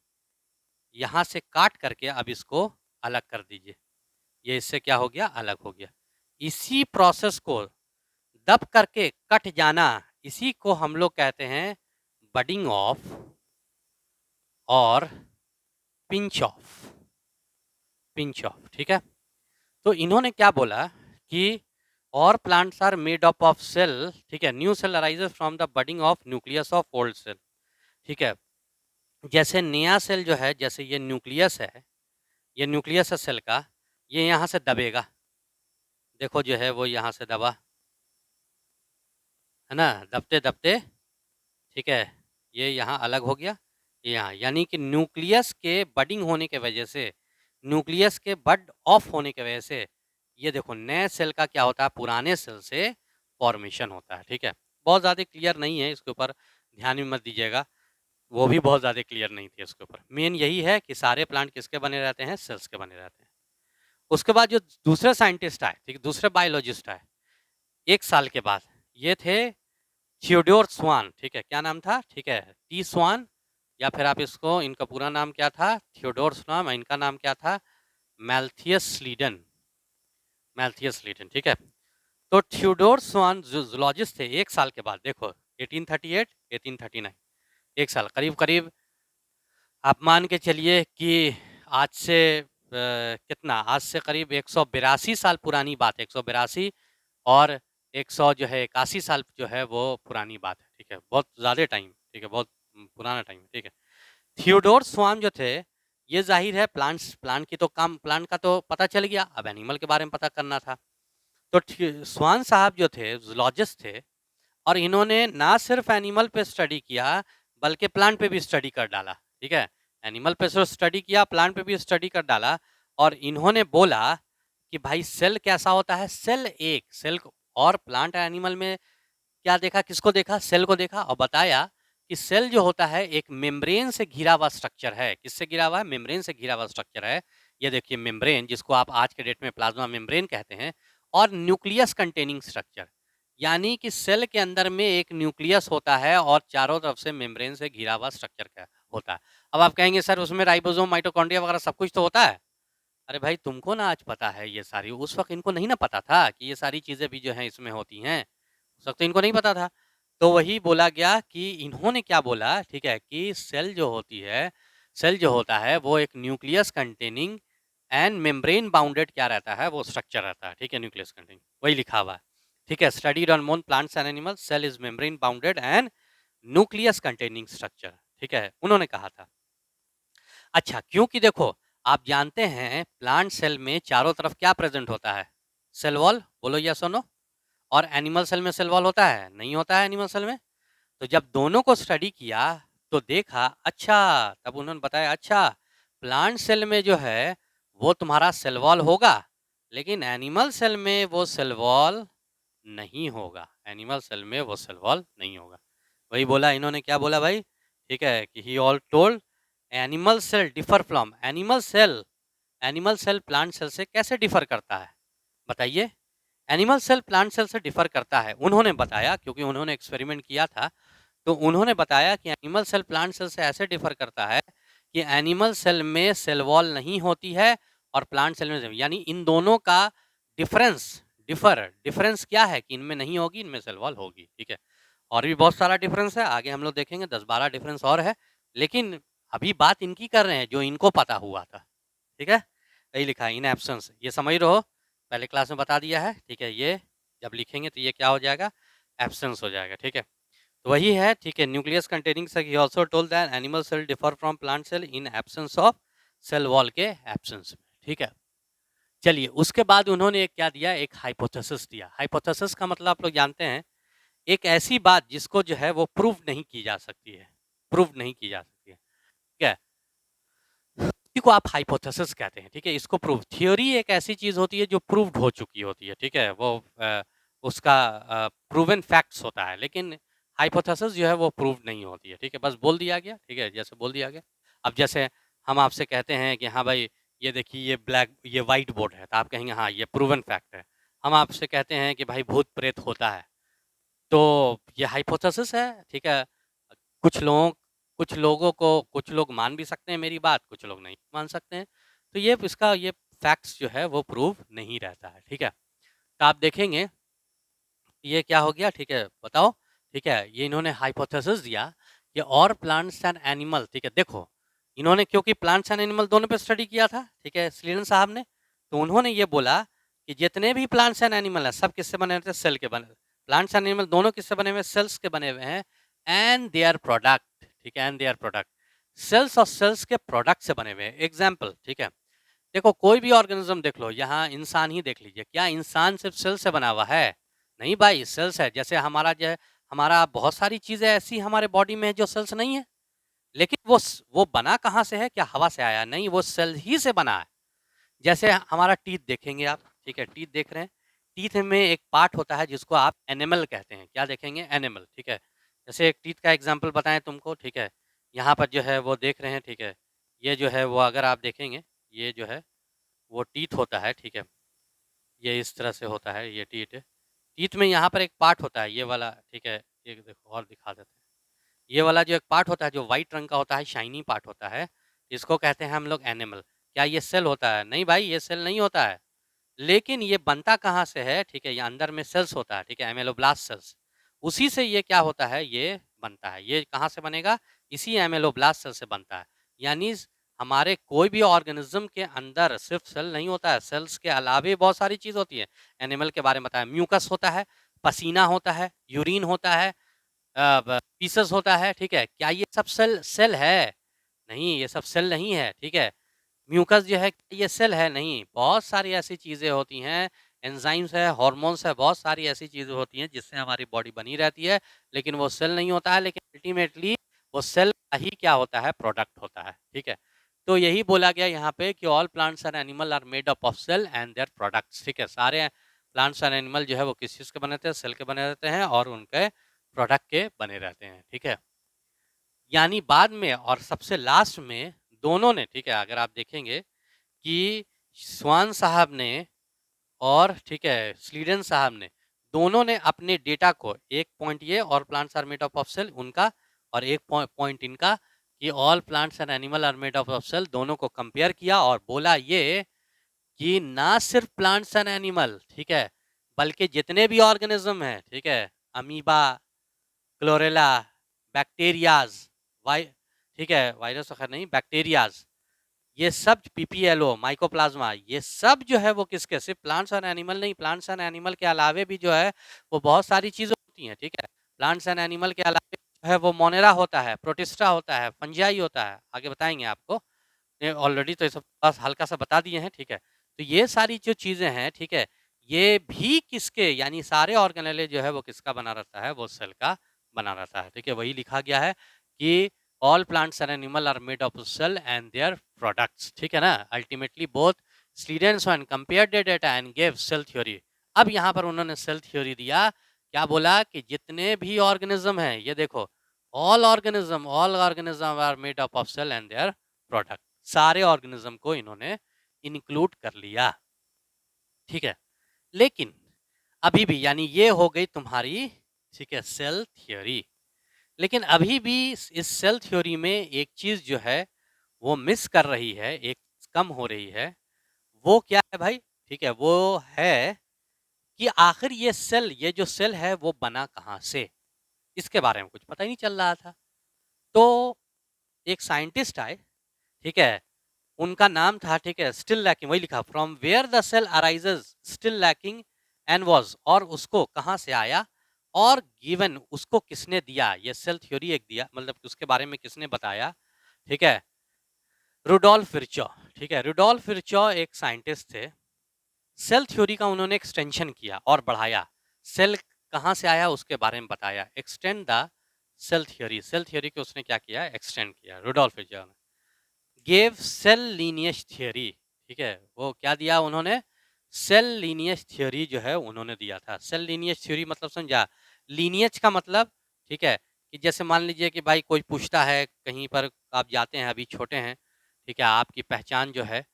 यहाँ से काट करके अब इसको अलग कर दीजिए। ये इससे क्या हो गया, अलग हो गया। इसी प्रोसेस को दब करके कट जाना, इसी को हम लोग कहते हैं बडिंग ऑफ और पिंच ऑफ। पिंच ऑफ, ठीक है। तो इन्होंने क्या बोला कि और plants are made up of cell, ठीक है, new cell arises from the budding of nucleus of old cell. ठीक है, जैसे नया सेल जो है, जैसे ये न्यूक्लियस है, ये न्यूक्लियस है सेल का, ये यहाँ से दबेगा, देखो जो है वो यहाँ से दबा, है ना, दबते दबते, ठीक है, ये यहाँ अलग हो गया, ये यहाँ, यानी कि न्यूक्लियस के बडिंग होने के वजह से, न्यूक्लियस के बड ऑफ होने की वजह से, ये देखो नए सेल का क्या होता है, पुराने सेल से फॉर्मेशन होता है। ठीक है, बहुत ज़्यादा क्लियर नहीं है, इसके ऊपर ध्यान भी मत दीजिएगा, वो भी बहुत ज़्यादा क्लियर नहीं थी इसके ऊपर। मेन यही है कि सारे प्लांट किसके बने रहते हैं, सेल्स के बने रहते हैं। उसके बाद जो दूसरे साइंटिस्ट आए, ठीक, दूसरे बायोलॉजिस्ट आए 1 साल के बाद, ये थे थियोडोर स्वान। ठीक है, क्या नाम था, ठीक है, टी स्वान, या फिर आप इसको, इनका पूरा नाम क्या था, थियोडोर स्वान, इनका नाम क्या था, मैल्थियस स्लीडन, मैल्थियस स्लीडन। ठीक है, तो थियोडोर स्वान जो जूलॉजिस्ट थे, 1 साल के बाद, देखो 1838 1839, 1 साल, करीब करीब आप मान के चलिए कि आज से कितना, आज से करीब 182 साल पुरानी बात है, 182 और 100 जो है 81 साल जो है वो पुरानी बात है, ठीक है, बहुत ज़्यादा टाइम, ठीक है, बहुत पुराना टाइम, ठीक है। थियोडोर स्वान जो थे, ये ज़ाहिर है प्लांट की तो काम, प्लांट का तो पता चल गया, अब एनिमल के बारे में पता करना था। तो स्वान साहब जो थे जूलॉजिस्ट थे, और इन्होंने ना सिर्फ एनिमल पे स्टडी किया बल्कि प्लांट पे भी स्टडी कर डाला, ठीक है। एनिमल पे तो स्टडी किया, प्लांट पे भी स्टडी कर डाला, और इन्होंने बोला कि भाई सेल कैसा होता है, सेल और प्लांट एनिमल में क्या देखा, किसको देखा, सेल को देखा, और बताया कि सेल जो होता है एक मेम्ब्रेन से घिरा हुआ स्ट्रक्चर है। किससे घिरा हुआ है? मेम्ब्रेन से घिरा हुआ स्ट्रक्चर है। ये देखिए मेम्ब्रेन, जिसको आप आज के डेट में प्लाज्मा मेम्ब्रेन कहते हैं, और न्यूक्लियस कंटेनिंग स्ट्रक्चर, यानी कि सेल के अंदर में एक न्यूक्लियस होता है और चारों तरफ से मेम्ब्रेन से घिरा हुआ स्ट्रक्चर का होता है। अब आप कहेंगे सर उसमें राइबोसोम, माइटोकॉन्ड्रिया वगैरह सब कुछ तो होता है। अरे भाई तुमको ना आज पता है ये सारी, उस वक्त इनको नहीं ना पता था कि ये सारी चीजें भी जो हैं इसमें होती हैं, उस वक्त इनको नहीं पता था। तो वही बोला गया कि इन्होंने क्या बोला, ठीक है, कि सेल जो होती है, सेल जो होता है वो एक nucleus containing and membrane bounded क्या रहता है, वो स्ट्रक्चर रहता है, ठीक है, न्यूक्लियस कंटेनिंग, वही लिखा हुआ है, ठीक है। स्टडीड ऑन मोन plants and animals, cell is membrane bounded and nucleus containing structure, ठीक है, उन्होंने कहा था। अच्छा, क्योंकि देखो आप जानते हैं प्लांट सेल में चारों तरफ क्या प्रेजेंट होता है, सेल वॉल, बोलो या सुनो। और एनिमल सेल में सेल वॉल होता है, नहीं होता है एनिमल सेल में। तो जब दोनों को स्टडी किया तो देखा, अच्छा, तब उन्होंने बताया अच्छा प्लांट सेल में जो है वो तुम्हारा सेल वॉल होगा, लेकिन एनिमल सेल में वो सेल वॉल नहीं होगा, एनिमल सेल में वो सेल वॉल नहीं होगा। वही बोला इन्होंने, क्या बोला भाई, ठीक है, कि he all told animal cell differ from animal cell plant cell से कैसे डिफर करता है, बताइए। एनिमल सेल प्लांट सेल से डिफर करता है, उन्होंने बताया, क्योंकि उन्होंने एक्सपेरिमेंट किया था। तो उन्होंने बताया कि एनिमल सेल प्लांट सेल से ऐसे डिफर करता है कि एनिमल सेल में सेल वॉल नहीं होती है और प्लांट सेल में, यानी इन दोनों का डिफरेंस क्या है कि इनमें नहीं होगी, इनमें सेल वॉल होगी, ठीक है। और भी बहुत सारा डिफरेंस है, आगे हम लोग देखेंगे 10-12 डिफरेंस और है, लेकिन अभी बात इनकी कर रहे हैं जो इनको पता हुआ था, ठीक है। यही लिखा है इन एब्सेंस, ये समझ रहे हो, पहले क्लास में बता दिया है, ठीक है। ये जब लिखेंगे तो ये क्या हो जाएगा, एब्सेंस हो जाएगा, ठीक है। तो वही है, ठीक है, nucleus containing cell, he also told that animal cell differ from plant cell in absence of cell wall के एब्सेंस में, ठीक है। चलिए उसके बाद उन्होंने एक क्या दिया, एक हाइपोथेसिस दिया। हाइपोथेसिस का मतलब आप लोग जानते हैं, एक ऐसी बात जिसको जो है वो प्रूव नहीं की जा सकती है, प्रूव नहीं की जा सकती है, ठीक है, इसी को आप हाइपोथेसिस कहते हैं, ठीक है। इसको प्रूव, थ्योरी एक ऐसी चीज होती है जो प्रूव्ड हो चुकी होती है, ठीक है, वो उसका प्रूवन फैक्ट्स होता है, लेकिन हाइपोथेसिस जो है वो प्रूव नहीं होती है, ठीक है, बस बोल दिया गया, ठीक है, जैसे बोल दिया गया। अब जैसे हम आपसे कहते हैं कि हाँ भाई ये देखिए ये वाइट बोर्ड है, तो आप कहेंगे हाँ ये प्रूवन फैक्ट है। हम आपसे कहते हैं कि भाई भूत प्रेत होता है, तो ये हाइपोथेसिस है, ठीक है। कुछ लोगों कुछ लोग मान भी सकते हैं मेरी बात, कुछ लोग नहीं मान सकते हैं, तो ये फैक्ट्स जो है वो प्रूव नहीं रहता है, ठीक है। तो आप देखेंगे ये क्या हो गया, ठीक है, बताओ, ठीक है, ये इन्होंने हाइपोथेसिस दिया कि और प्लांट्स एंड एनिमल, ठीक है, देखो इन्होंने क्योंकि प्लांट्स एंड एनिमल दोनों पे स्टडी किया था, ठीक है, स्लीलन साहब ने, तो उन्होंने ये बोला कि जितने भी प्लांट्स एंड एनिमल है सब किससे बने रहते हैं, सेल के बने, प्लांट्स एंड एनिमल दोनों किससे बने हुए, सेल्स के बने हुए हैं, एंड देयर प्रोडक्ट, ठीक है, एंड देयर प्रोडक्ट, सेल्स और सेल्स के प्रोडक्ट से बने हुए हैं। एग्जाम्पल, ठीक है, देखो कोई भी ऑर्गेनिज्म देख लो, यहाँ इंसान ही देख लीजिए, क्या इंसान सिर्फ सेल से बना हुआ है, नहीं भाई, सेल्स है। जैसे हमारा जो है, हमारा बहुत सारी चीजें ऐसी हमारे बॉडी में है जो सेल्स नहीं है, लेकिन वो बना कहाँ से है, क्या हवा से आया, नहीं, वो सेल ही से बना है। जैसे हमारा टीथ देखेंगे आप, ठीक है, टीथ देख रहे हैं, टीथ में एक पार्ट होता है जिसको आप एनिमल कहते हैं, क्या देखेंगे, एनिमल, ठीक है। जैसे एक टीथ का एग्जाम्पल बताएं तुमको, ठीक है, यहाँ पर जो है वो देख रहे हैं, ठीक है, ये जो है वो अगर आप देखेंगे, ये जो है वो टीथ होता है, ठीक है, ये इस तरह से होता है, ये टीथ है। टीथ में यहाँ पर एक पार्ट होता है ये वाला, ठीक है, ये देखो और दिखा देते हैं, ये वाला जो एक पार्ट होता है जो वाइट रंग का होता है, शाइनी पार्ट होता है, इसको कहते हैं हम लोग एनिमल। क्या ये सेल होता है, नहीं भाई, ये सेल नहीं होता है, लेकिन ये बनता कहाँ से है, ठीक है, ये अंदर में सेल्स होता है, ठीक है, एमेलोब्लास्ट सेल्स, उसी से ये क्या होता है, ये बनता है। ये कहाँ से बनेगा, इसी एमेलोब्लास्ट सेल से बनता है। यानी हमारे कोई भी ऑर्गेनिज्म के अंदर सिर्फ सेल नहीं होता है, सेल्स के अलावे बहुत सारी चीज होती है। एनिमल के बारे में बताया, म्यूकस होता है, पसीना होता है, यूरिन होता है, फीसस होता है, ठीक है। क्या ये सब सेल सेल है? नहीं, ये सब सेल नहीं है, ठीक है। म्यूकस जो है ये सेल है? नहीं, बहुत सारी ऐसी चीजें होती हैं, एंजाइम्स है, हार्मोन्स है, बहुत सारी ऐसी चीजें होती हैं जिससे हमारी बॉडी बनी रहती है, लेकिन वो सेल नहीं होता है। लेकिन अल्टीमेटली वो सेल का ही क्या होता है, प्रोडक्ट होता है, ठीक है। तो यही बोला गया यहाँ पे कि all plants and animal are made up of cell and their products, ठीक है। सारे प्लांट्स एंड एनिमल जो है वो किस चीज के बने रहते हैं, सेल के बने रहते हैं और उनके प्रोडक्ट के बने रहते हैं, ठीक है। यानी बाद में और सबसे लास्ट में दोनों ने, ठीक है, अगर आप देखेंगे कि स्वान साहब ने और, ठीक है, स्लीडन साहब ने, दोनों ने अपने डेटा को, एक पॉइंट ये all plants are made of cell उनका, और एक पॉइंट इनका कि all plants and animal are made of cell, दोनों को कंपेयर किया और बोला ये कि ना सिर्फ प्लांट्स एंड एनिमल, ठीक है, बल्कि जितने भी ऑर्गेनिज्म हैं, ठीक है, अमीबा, क्लोरेला, बैक्टीरियाज, वाई ठीक है, वायरस तो खैर नहीं, बैक्टीरियाज, ये सब पीपीएलओ, माइकोप्लाज्मा, ये सब जो है वो किसके, सिर्फ प्लांट्स एंड एनिमल नहीं, प्लांट्स एंड एनिमल के अलावे भी जो है वो बहुत सारी चीजें होती हैं, ठीक है। प्लांट्स एंड एनिमल के अलावे जो है वो मोनेरा होता है, प्रोटिस्टा होता है, फंजाई होता है, आगे बताएंगे आपको, ये ऑलरेडी तो ये सब बस हल्का सा बता दिए हैं, ठीक है। तो ये सारी जो चीजें हैं, ठीक है, ये भी किसके, यानी सारे ऑर्गेनेले जो है वो किसका बना रहता है, वो सेल का बना रहता है, ठीक है। वही लिखा गया है कि all plants and animal are made of cell and their products, ठीक है ना। Ultimately both Schleidens and compared their data and gave cell theory. अब यहाँ पर उन्होंने सेल थ्योरी दिया, क्या बोला कि जितने भी ऑर्गेनिज्म हैं, ये देखो, all organism are made of cell and their product, सारे ऑर्गेनिज्म को इन्होंने इंक्लूड कर लिया, ठीक है। लेकिन अभी भी, यानी ये हो गई तुम्हारी, ठीक है, सेल थ्योरी। लेकिन अभी भी इस सेल थ्योरी में एक चीज जो है वो मिस कर रही है, एक कम हो रही है। वो क्या है भाई, ठीक है, वो है कि आखिर ये जो सेल है वो बना कहाँ से, इसके बारे में कुछ पता ही नहीं चल रहा था। तो एक साइंटिस्ट आए, ठीक है, उनका नाम था, ठीक है, स्टिल लैकिंग, वही लिखा, from where the cell arises still lacking and was, और उसको कहाँ से आया और गिवन, उसको किसने दिया, ये सेल थ्योरी एक दिया, मतलब उसके बारे में किसने बताया, ठीक है, रुडोल्फ विर्चॉ, ठीक है। रुडोल्फ विर्चॉ एक साइंटिस्ट थे। सेल थ्योरी का उन्होंने एक्सटेंशन किया और बढ़ाया, सेल कहाँ से आया उसके बारे में बताया, एक्सटेंड द सेल थ्योरी को उसने क्या किया, एक्सटेंड किया, रुडोल्फ विर्चॉ ने। गेव सेल लीनियज थ्योरी, ठीक है, वो क्या दिया उन्होंने, सेल लीनियज थ्योरी जो है उन्होंने दिया था। सेल लीनियज थ्योरी मतलब समझा, लीनियज का मतलब, ठीक है, कि जैसे मान लीजिए कि भाई कोई पूछता है, कहीं पर आप जाते हैं, अभी छोटे हैं, ठीक है, आपकी पहचान जो है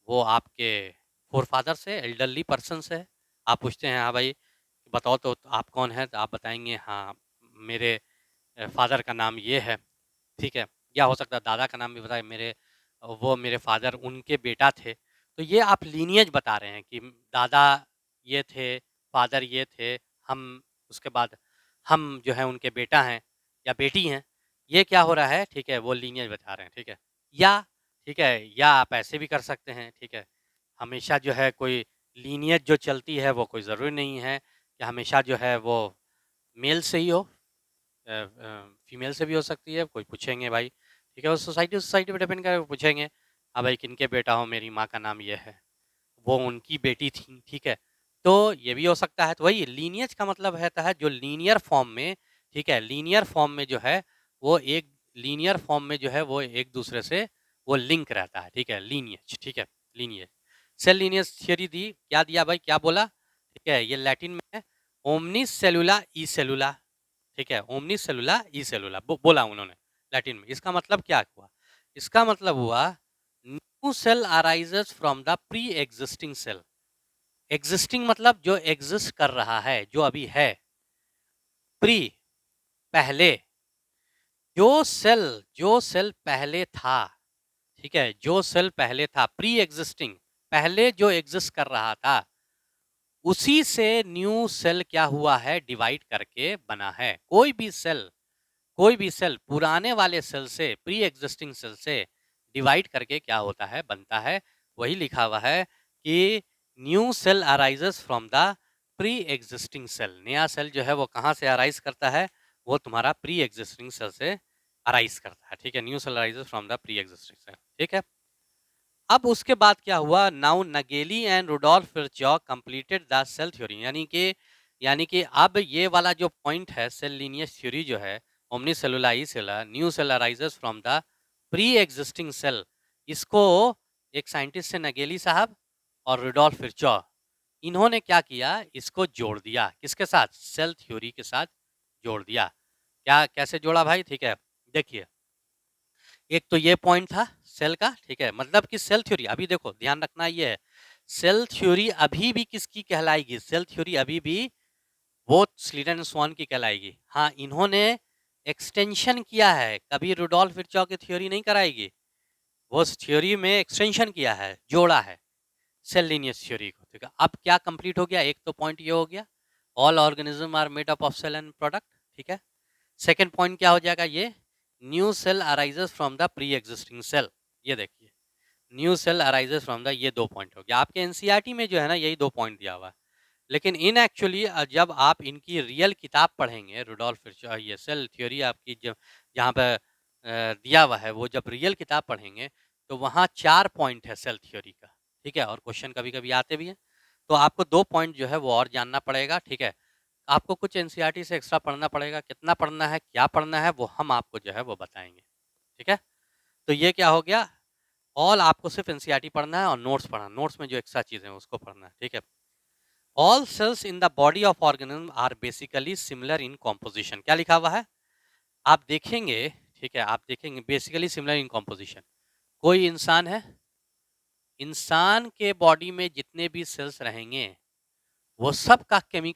वो आपके फोर फादर से, एल्डरली पर्सन से है। आप पूछते हैं, हाँ भाई बताओ तो आप कौन है, तो आप बताएंगे हाँ मेरे फादर का नाम ये है, ठीक है, या हो सकता है दादा का नाम भी बताए, वो मेरे फादर उनके बेटा थे। तो ये आप लीनियज बता रहे हैं कि दादा ये थे, फादर ये थे, हम उसके बाद हम जो है उनके बेटा हैं या बेटी हैं, ये क्या हो रहा है, ठीक है, वो लीनियज बता रहे हैं, ठीक है। या, ठीक है, या आप ऐसे भी कर सकते हैं, ठीक है, हमेशा जो है कोई लीनियज जो चलती है वो कोई ज़रूरी नहीं है कि हमेशा जो है वो मेल से ही हो, फीमेल से भी हो सकती है। कोई पूछेंगे भाई, ठीक है, वो सोसाइटी पे डिपेंड करे, पूछेंगे हाँ भाई किनके बेटा हो, मेरी माँ का नाम ये है, वो उनकी बेटी थी, ठीक है। तो ये भी हो सकता है। तो वही लीनियज का मतलब रहता है जो लीनियर फॉर्म में, ठीक है, लीनियर फॉर्म में जो है वो एक लीनियर फॉर्म में जो है वो एक दूसरे से वो लिंक रहता है, ठीक है, लीनियज, ठीक है, लीनियज। सेल लीनियज थियरी दी, क्या दिया भाई, क्या बोला, ठीक है, ये लैटिन में है, ओमनिस सेलुला ई सेलुला, ठीक है, ओमनिस सेलुला ई सेलुला बोला उन्होंने लैटिन में। इसका मतलब क्या हुआ, इसका मतलब हुआ new cell arises from the pre existing cell. Existing मतलब जो एग्जिस्ट कर रहा है, जो अभी है, प्री पहले, जो सेल पहले था, ठीक है, जो सेल पहले था, प्री एग्जिस्टिंग, पहले जो एग्जिस्ट कर रहा था, उसी से न्यू सेल क्या हुआ है, डिवाइड करके बना है। कोई भी सेल पुराने वाले सेल से, प्री एग्जिस्टिंग सेल से डिवाइड करके क्या होता है, बनता है, वही लिखा हुआ है कि new cell arises from the pre existing cell. नया सेल जो है वो कहाँ से अराइज करता है, वो तुम्हारा प्री एग्जिस्टिंग सेल से अराइज करता है, ठीक है। New cell arises from the pre existing cell, ठीक है। अब उसके बाद क्या हुआ, now Nageli and Rudolf Virchow completed the cell theory, यानी कि अब ये वाला जो पॉइंट है सेल लीनियस थ्योरी जो है, ओमनी सेलुला ई सेला new cell arises from the pre existing cell, इसको एक साइंटिस्ट से नगेली साहब और रुडोल्फ विर्चॉ, इन्होंने क्या किया, इसको जोड़ दिया किसके साथ, सेल थ्योरी के साथ जोड़ दिया। क्या कैसे जोड़ा भाई, ठीक है, देखिए एक तो ये पॉइंट था सेल का, ठीक है, मतलब कि सेल थ्योरी, अभी देखो ध्यान रखना ये है, सेल थ्योरी अभी भी किसकी कहलाएगी, सेल थ्योरी अभी भी वो स्लीटन स्वान की कहलाएगी। हाँ, इन्होंने एक्सटेंशन किया है, कभी रुडोल्फ विर्चॉ की थ्योरी नहीं कराएगी, वो उस थ्योरी में एक्सटेंशन किया है, जोड़ा है सेल लीनियस थ्योरी को, ठीक है। अब क्या कंप्लीट हो गया, एक तो पॉइंट ये हो गया, all organism are made up of cell and product, ठीक है। सेकेंड पॉइंट क्या हो जाएगा, ये new cell arises from the pre existing cell, ये देखिए new cell arises from the, ये दो पॉइंट हो गया आपके एनसीईआरटी में जो है ना, यही दो पॉइंट दिया हुआ है। लेकिन इन एक्चुअली जब आप इनकी रियल किताब पढ़ेंगे, रुडोल्फ विर्चॉ ये सेल थ्योरी आपकी जो जहाँ पे दिया हुआ है, वो जब रियल किताब पढ़ेंगे तो वहाँ 4 पॉइंट है सेल थ्योरी का, ठीक है, और क्वेश्चन कभी कभी आते भी हैं, तो आपको 2 पॉइंट जो है वो और जानना पड़ेगा, ठीक है। आपको कुछ एनसीईआरटी से एक्स्ट्रा पढ़ना पड़ेगा, कितना पढ़ना है, क्या पढ़ना है, वो हम आपको जो है वो बताएंगे, ठीक है। तो ये क्या हो गया, ऑल आपको सिर्फ एनसीईआरटी पढ़ना है और नोट्स पढ़ना, नोट्स में जो एक्स्ट्रा चीज़ें हैं उसको पढ़ना है, ठीक है। All cells in the body of organism are basically similar in composition, क्या लिखा हुआ है, आप देखेंगे, ठीक है, आप देखेंगे बेसिकली सिमिलर इन कॉम्पोजिशन। कोई इंसान है, इंसान के बॉडी में जितने भी सेल्स रहेंगे वो सब का केमिकल